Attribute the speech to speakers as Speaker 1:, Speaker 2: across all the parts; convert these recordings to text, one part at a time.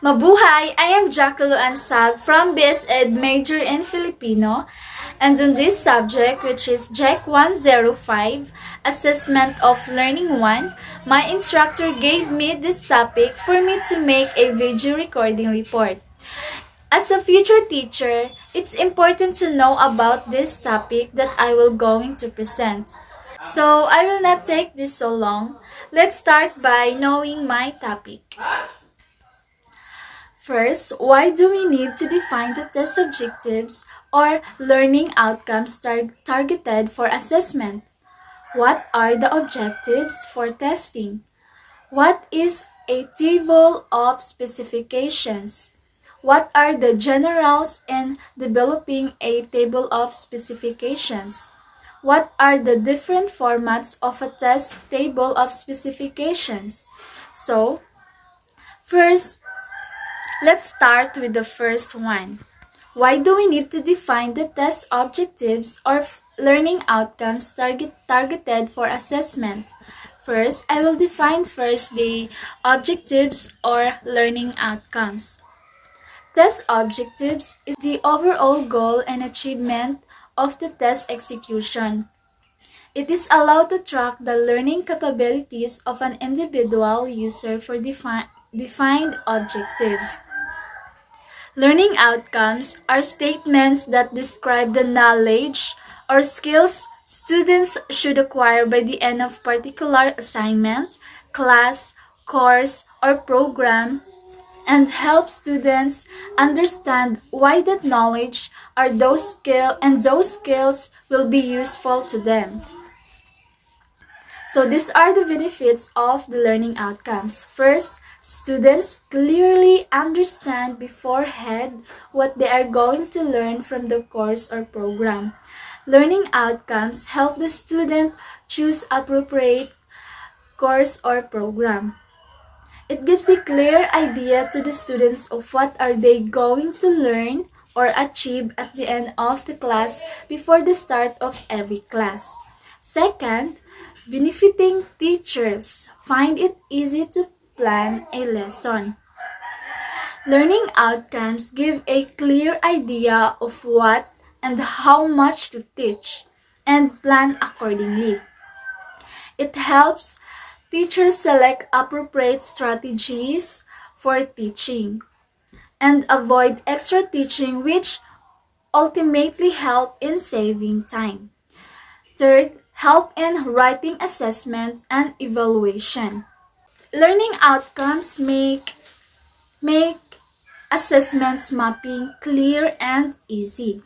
Speaker 1: Mabuhay! I am Jackielou Ansag from BS Ed major in Filipino, and on this subject, which is Jack105, Assessment of Learning 1, my instructor gave me this topic for me to make a video recording report. As a future teacher, it's important to know about this topic that I will going to present. So I will not take this so long. Let's start by knowing my topic. First, why do we need to define the test objectives or learning outcomes targeted for assessment? What are the objectives for testing? What is a table of specifications? What are the generals in developing a table of specifications? What are the different formats of a test table of specifications? So, first, let's start with the first one. Why do we need to define the test objectives or learning outcomes targeted for assessment? First, I will define first the objectives or learning outcomes. Test objectives is the overall goal and achievement of the test execution. It is allowed to track the learning capabilities of an individual user for defined objectives. Learning outcomes are statements that describe the knowledge or skills students should acquire by the end of particular assignment, class, course, or program, and help students understand why that knowledge or those skills will be useful to them. So these are the benefits of the learning outcomes. First, students clearly understand beforehand what they are going to learn from the course or program. Learning outcomes help the student choose appropriate course or program. It gives a clear idea to the students of what are they going to learn or achieve at the end of the class before the start of every class. Second, benefiting teachers find it easy to plan a lesson. Learning outcomes give a clear idea of what and how much to teach and plan accordingly. It helps teachers select appropriate strategies for teaching and avoid extra teaching, which ultimately help in saving time. Third, help in writing assessment and evaluation. Learning outcomes make assessments mapping clear and easy.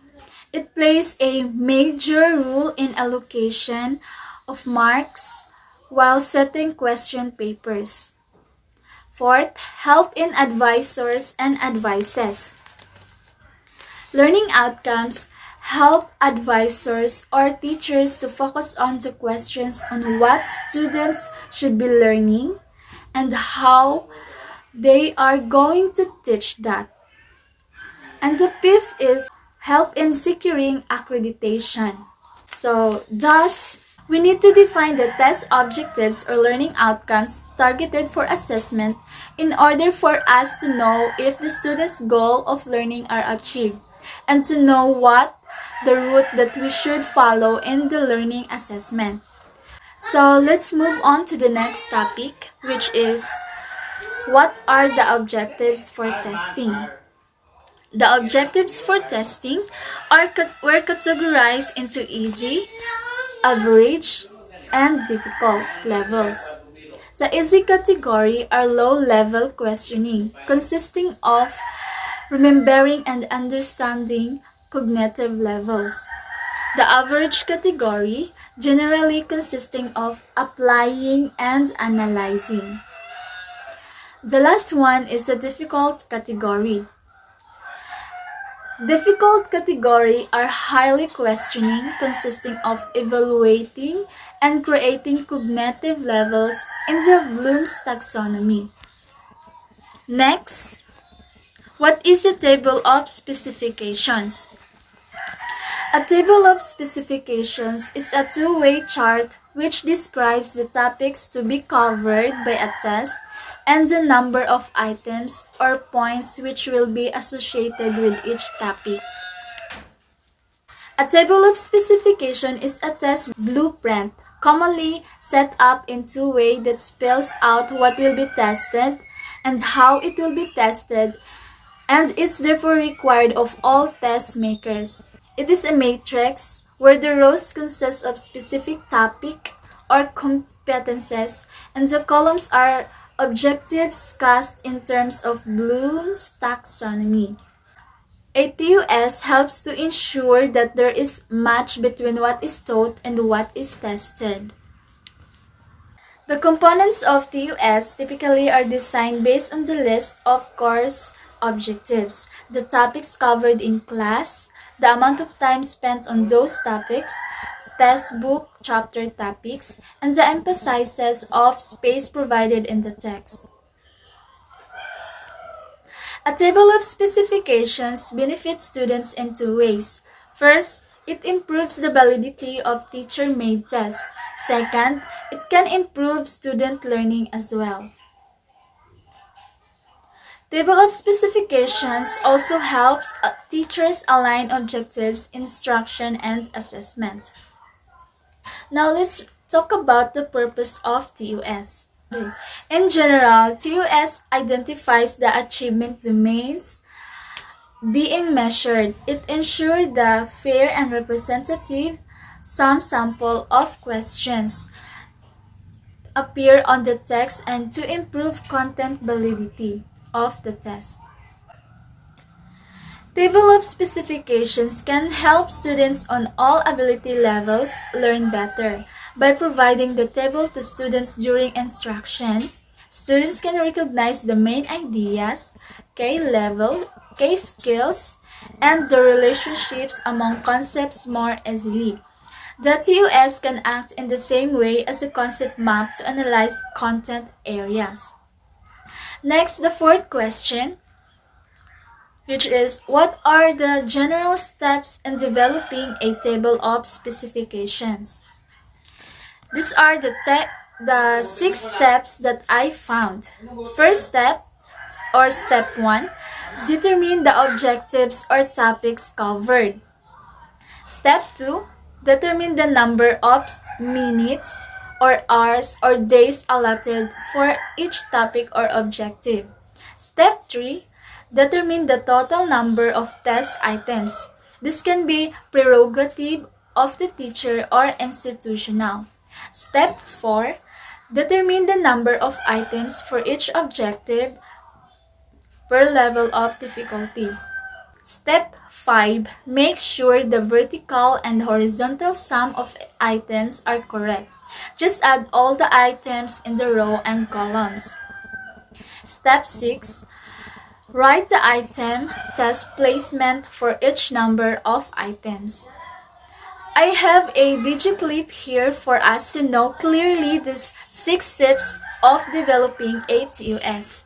Speaker 1: It plays a major role in allocation of marks while setting question papers. Fourth, help in advisors and advices. Learning outcomes help advisors or teachers to focus on the questions on what students should be learning and how they are going to teach that. And the fifth is help in securing accreditation. So, thus, we need to define the test objectives or learning outcomes targeted for assessment in order for us to know if the student's goal of learning are achieved and to know what the route that we should follow in the learning assessment. So let's move on to the next topic, which is what are the objectives for testing? The objectives for testing were categorized into easy, average, and difficult levels. The easy category are low-level questioning, consisting of remembering and understanding cognitive levels. The average category, generally consisting of applying and analyzing. The last one is the difficult category. Difficult category are highly questioning, consisting of evaluating and creating cognitive levels in the Bloom's taxonomy. Next, what is a table of specifications? A table of specifications is a two-way chart which describes the topics to be covered by a test and the number of items or points which will be associated with each topic. A table of specification is a test blueprint commonly set up in two ways that spells out what will be tested and how it will be tested, and is therefore required of all test makers. It is a matrix where the rows consist of specific topic or competences, and the columns are objectives cast in terms of Bloom's taxonomy. A TUS helps to ensure that there is match between what is taught and what is tested. The components of TUS typically are designed based on the list of course objectives, the topics covered in class, the amount of time spent on those topics, textbook chapter topics, and the emphasis of space provided in the text. A table of specifications benefits students in two ways. First, it improves the validity of teacher-made tests. Second, it can improve student learning as well. Table of specifications also helps teachers align objectives, instruction, and assessment. Now let's talk about the purpose of TUS. In general, TUS identifies the achievement domains being measured. It ensures the fair and representative sample of questions appear on the text and to improve content validity of the test. Table of specifications can help students on all ability levels learn better. By providing the table to students during instruction, students can recognize the main ideas, key level, key skills, and the relationships among concepts more easily. The TUS can act in the same way as a concept map to analyze content areas. Next, the fourth question, which is, what are the general steps in developing a table of specifications? These are the 6 steps that I found. First step, or step 1, determine the objectives or topics covered. Step 2, determine the number of minutes or hours or days allotted for each topic or objective. Step 3, determine the total number of test items. This can be prerogative of the teacher or institutional. Step 4, determine the number of items for each objective per level of difficulty. Step 5, make sure the vertical and horizontal sum of items are correct. Just add all the items in the row and columns. Step 6, write the item test placement for each number of items. I have a video clip here for us to know clearly these 6 steps of developing a TUS.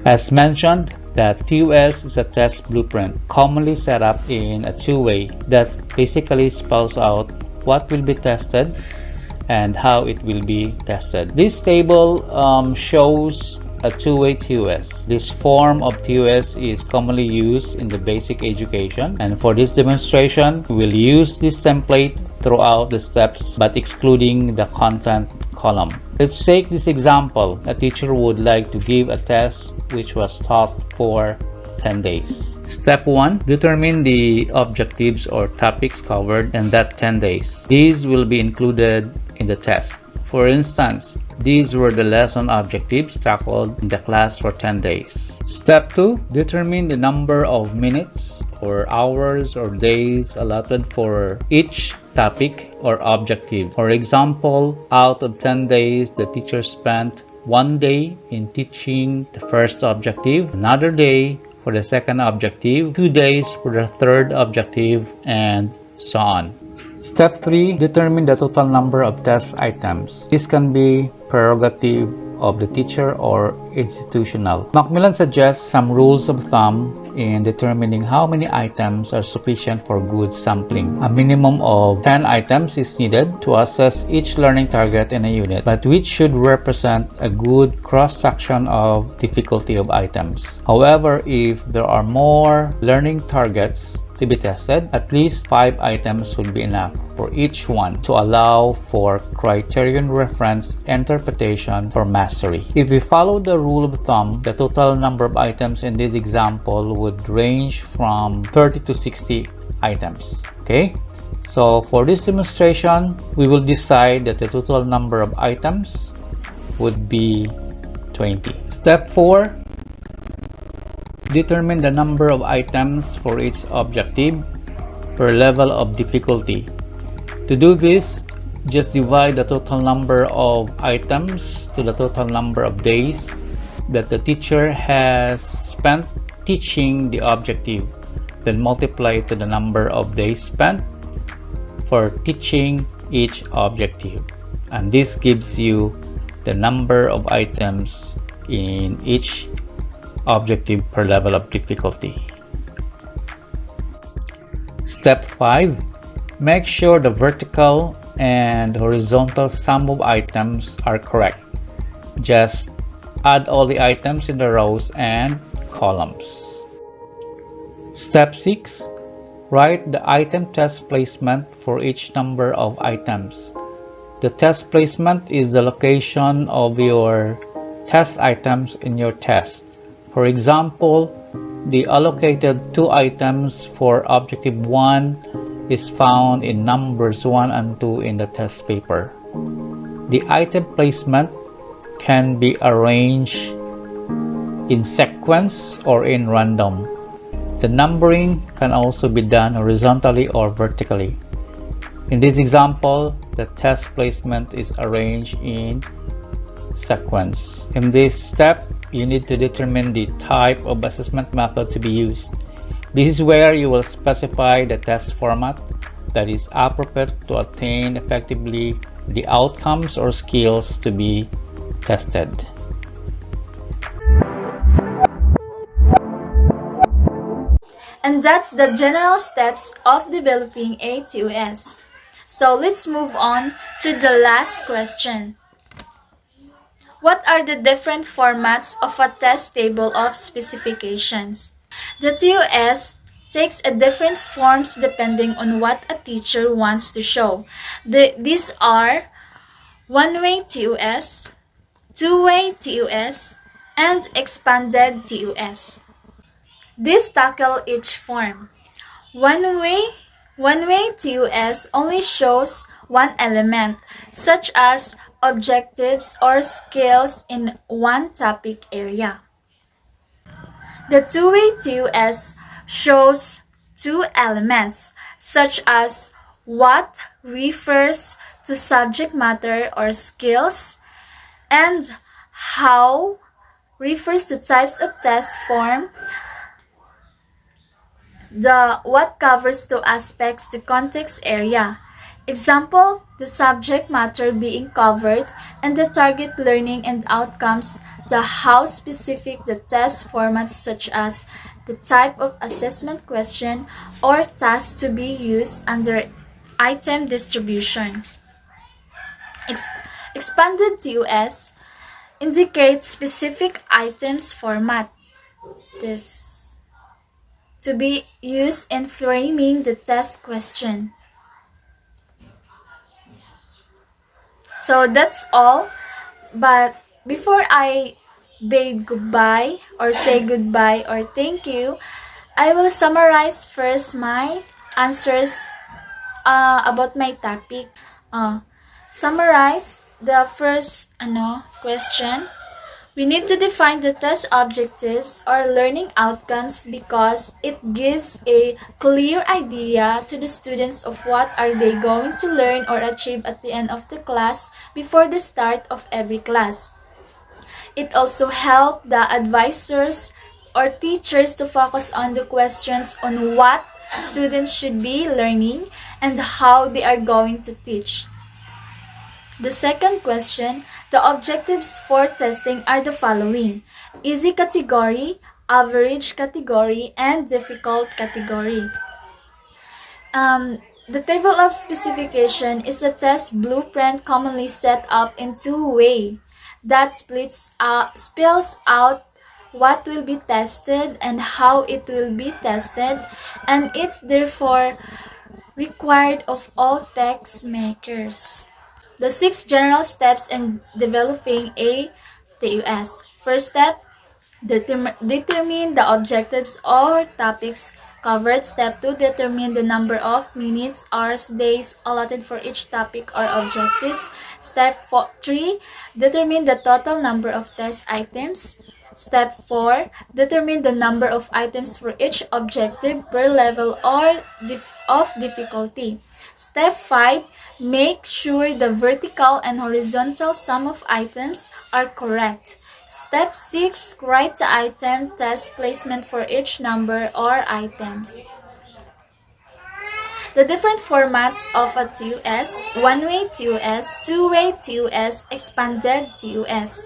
Speaker 2: As mentioned, the TUS is a test blueprint commonly set up in a two-way that basically spells out what will be tested and how it will be tested. This table shows a two-way TUS. This form of TUS is commonly used in the basic education, and for this demonstration we will use this template throughout the steps but excluding the content column. Let's take this example. A teacher would like to give a test which was taught for 10 days. Step 1. Determine the objectives or topics covered in that 10 days. These will be included in the test. For instance, these were the lesson objectives tackled in the class for 10 days. Step 2. Determine the number of minutes or hours or days allotted for each topic or objective. For example, out of 10 days, the teacher spent 1 day in teaching the first objective, another day for the second objective, 2 days for the third objective, and so on. Step 3. Determine the total number of test items. This can be prerogative of the teacher or institutional. Macmillan suggests some rules of thumb in determining how many items are sufficient for good sampling. A minimum of 10 items is needed to assess each learning target in a unit, but which should represent a good cross-section of difficulty of items. However, if there are more learning targets to be tested, at least 5 items will be enough for each one to allow for criterion reference interpretation for mastery. If we follow the rule of thumb, the total number of items in this example would range from 30 to 60 items. Okay, so for this demonstration, we will decide that the total number of items would be 20. Step 4. Determine the number of items for each objective per level of difficulty. To do this, just divide the total number of items to the total number of days that the teacher has spent teaching the objective. Then multiply it to the number of days spent for teaching each objective. And this gives you the number of items in each objective per level of difficulty. Step 5. Make sure the vertical and horizontal sum of items are correct. Just add all the items in the rows and columns. Step 6. Write the item test placement for each number of items. The test placement is the location of your test items in your test. For example, the allocated 2 items for Objective 1 is found in numbers 1 and 2 in the test paper. The item placement can be arranged in sequence or in random. The numbering can also be done horizontally or vertically. In this example, the test placement is arranged in sequence. In this step, you need to determine the type of assessment method to be used. This is where you will specify the test format that is appropriate to attain effectively the outcomes or skills to be tested.
Speaker 1: And that's the general steps of developing a TOS. So let's move on to the last question. What are the different formats of a test table of specifications? The TOS takes a different forms depending on what a teacher wants to show. These are one-way TOS, two-way TOS, and expanded TOS. These tackle each form. One-way TOS only shows one element, such as objectives or skills in one topic area. The two-way TOS shows 2 elements, such as what refers to subject matter or skills, and how refers to types of test form. The what covers 2 aspects, the context area. Example, the subject matter being covered, and the target learning and outcomes, the how specific the test formats, such as the type of assessment question or task to be used under item distribution. Expanded TOS indicates specific items format. This to be used in framing the test question. So that's all, but before I bid goodbye or say goodbye or thank you, I will summarize first my answers about my topic. Summarize the first question. We need to define the test objectives or learning outcomes because it gives a clear idea to the students of what are they going to learn or achieve at the end of the class before the start of every class. It also helps the advisors or teachers to focus on the questions on what students should be learning and how they are going to teach. The second question, the objectives for testing are the following: easy category, average category, and difficult category. The table of specification is a test blueprint commonly set up in two ways that spells out what will be tested and how it will be tested, and it's therefore required of all test makers. The 6 general steps in developing a TUS. First step, determine the objectives or topics covered. Step 2, determine the number of minutes, hours, days allotted for each topic or objectives. Step 3, determine the total number of test items. Step 4, determine the number of items for each objective per level or of difficulty. Step 5, make sure the vertical and horizontal sum of items are correct. Step 6, write the item test placement for each number or items. The different formats of a TUS: one-way TUS, two-way TUS, expanded TUS.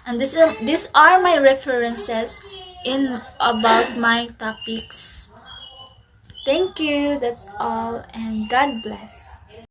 Speaker 1: And these are my references in about my topics. Thank you. That's all, and God bless.